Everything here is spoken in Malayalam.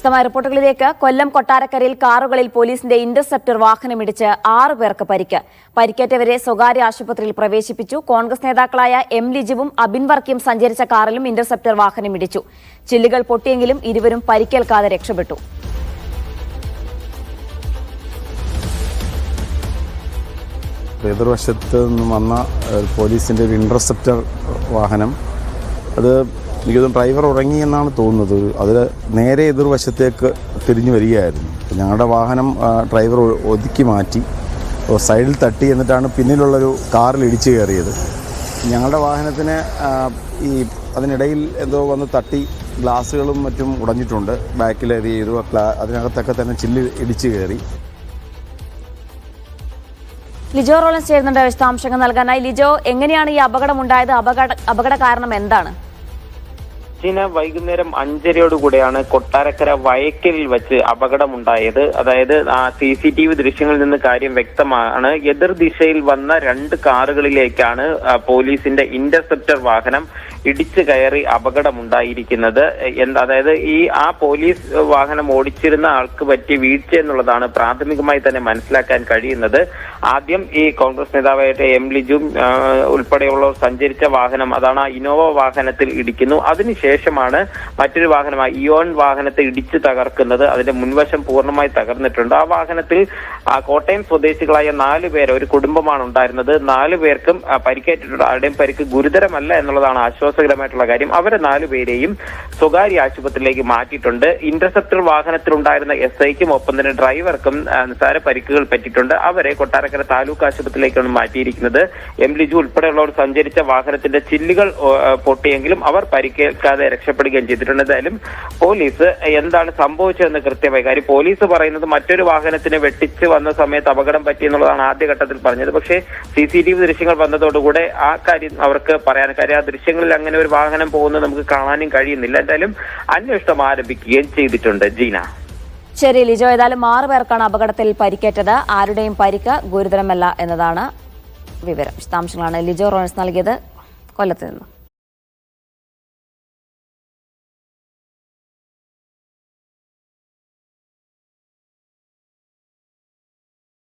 വിശദമായ റിപ്പോർട്ടുകളിലേക്ക്. കൊല്ലം കൊട്ടാരക്കരയിൽ കാറുകളിൽ പോലീസിന്റെ ഇന്റർസെപ്റ്റർ വാഹനമിടിച്ച് 6 പേർക്ക് പരിക്ക്. പരിക്കേറ്റവരെ സ്വകാര്യ ആശുപത്രിയിൽ പ്രവേശിപ്പിച്ചു. കോൺഗ്രസ് നേതാക്കളായ എം ലിജുവും അബിൻ വർക്കിയും സഞ്ചരിച്ച കാറിലും ഇന്റർസെപ്റ്റർ വാഹനമിടിച്ചു. ചില്ലുകൾ പൊട്ടിയെങ്കിലും ഇരുവരും പരിക്കേൽക്കാതെ രക്ഷപ്പെട്ടു. എതിർവശത്ത് നിന്ന് വന്ന പോലീസിൻ്റെ ഒരു ഇൻ്റർസെപ്റ്റർ വാഹനം, അത് എനിക്കൊന്നും ഡ്രൈവർ ഉറങ്ങിയെന്നാണ് തോന്നുന്നത്. അതിൽ നേരെ എതിർവശത്തേക്ക് തിരിഞ്ഞു വരികയായിരുന്നു. ഞങ്ങളുടെ വാഹനം ഡ്രൈവർ ഒതുക്കി മാറ്റി സൈഡിൽ തട്ടി, എന്നിട്ടാണ് പിന്നിലുള്ളൊരു കാറിൽ ഇടിച്ചു കയറിയത്. ഞങ്ങളുടെ വാഹനത്തിന് അതിനിടയിൽ എന്തോ വന്ന് തട്ടി ഗ്ലാസുകളും മറ്റും ഉടഞ്ഞിട്ടുണ്ട്. ബാക്കിലേത് ചെയ്തു, അതിനകത്തൊക്കെ തന്നെ ചില്ല് ഇടിച്ചു കയറി. ലിജോ റോളൻസ് ചേരുന്നുണ്ട് വിശദാംശങ്ങൾ നൽകാനായി. ലിജോ, എങ്ങനെയാണ് ഈ അപകടമുണ്ടായത്? അപകട കാരണം എന്താണ്? വൈകുന്നേരം 5:30യോടുകൂടെയാണ് കൊട്ടാരക്കര വയക്കലിൽ വെച്ച് അപകടമുണ്ടായത്. അതായത് CCTV ദൃശ്യങ്ങളിൽ നിന്ന് കാര്യം വ്യക്തമാണ്. എതിർ ദിശയിൽ വന്ന 2 കാറുകളിലേക്കാണ് പോലീസിന്റെ ഇന്റർസെപ്റ്റർ വാഹനം ഇടിച്ചു കയറി അപകടമുണ്ടായിരിക്കുന്നത്. അതായത് ആ പോലീസ് വാഹനം ഓടിച്ചിരുന്ന ആൾക്ക് പറ്റിയ വീഴ്ച എന്നുള്ളതാണ് പ്രാഥമികമായി തന്നെ മനസ്സിലാക്കാൻ കഴിയുന്നത്. ആദ്യം ഈ കോൺഗ്രസ് നേതാവായിട്ട് എം ലിജും ഉൾപ്പെടെയുള്ളവർ സഞ്ചരിച്ച വാഹനം, അതാണ് ആ ഇന്നോവ വാഹനത്തിൽ ഇടിക്കുന്നു. അതിനുശേഷമാണ് മറ്റൊരു വാഹനമായ ഇയോൺ വാഹനത്തെ ഇടിച്ചു തകർക്കുന്നത്. അതിന്റെ മുൻവശം പൂർണ്ണമായി തകർന്നിട്ടുണ്ട്. ആ വാഹനത്തിൽ കോട്ടയം സ്വദേശികളായ 4 പേര്, ഒരു കുടുംബമാണ് ഉണ്ടായിരുന്നത്. 4 പേർക്കും പരിക്കേറ്റിട്ടുണ്ട്. ആരുടെയും പരിക്ക് ഗുരുതരമല്ല എന്നുള്ളതാണ് ആശ്വാസകരമായിട്ടുള്ള കാര്യം. അവരെ 4 പേരെയും സ്വകാര്യ ആശുപത്രിയിലേക്ക് മാറ്റിയിട്ടുണ്ട്. ഇന്റർസെപ്റ്റർ വാഹനത്തിലുണ്ടായിരുന്ന SIക്കും ഒപ്പം തന്നെ ഡ്രൈവർക്കും നിസ്സാര പരിക്കുകൾ പറ്റിയിട്ടുണ്ട്. അവരെ കൊട്ടാരക്കര താലൂക്ക് ആശുപത്രിയിലേക്കാണ് മാറ്റിയിരിക്കുന്നത്. എം ലിജു ഉൾപ്പെടെയുള്ളവർ സഞ്ചരിച്ച വാഹനത്തിന്റെ ചില്ലുകൾ പൊട്ടിയെങ്കിലും അവർ പരിക്കേൽക്കാതെ രക്ഷപ്പെടുകയും ചെയ്തിട്ടുണ്ട്. എന്തായാലും പോലീസ് എന്താണ് സംഭവിച്ചതെന്ന് കൃത്യമായി കാര്യം പോലീസ് പറയുന്നത് മറ്റൊരു വാഹനത്തിന് വെട്ടിച്ച് വന്ന സമയത്ത് അപകടം പറ്റി എന്നുള്ളതാണ് ആദ്യഘട്ടത്തിൽ പറഞ്ഞത്. പക്ഷേ CCTV ദൃശ്യങ്ങൾ വന്നതോടുകൂടെ ആ കാര്യം അവർക്ക് പറയാൻ കാര്യം ആ ദൃശ്യങ്ങളിൽ അങ്ങനെ ഒരു വാഹനം പോകുന്നത് നമുക്ക് കാണാനും കഴിയുന്നില്ല. എന്തായാലും അന്വേഷണം ആരംഭിക്കുകയും ചെയ്തിട്ടുണ്ട്. ജീന. ശരി ലിജോ, ഏതായാലും 6 പേർക്കാണ് അപകടത്തിൽ പരിക്കേറ്റത്. ആരുടെയും പരിക്ക് ഗുരുതരമല്ല എന്നതാണ് വിവരം. വിശദാംശങ്ങളാണ് ലിജോ റോളൻസ് നൽകിയത് കൊല്ലത്ത് നിന്ന്.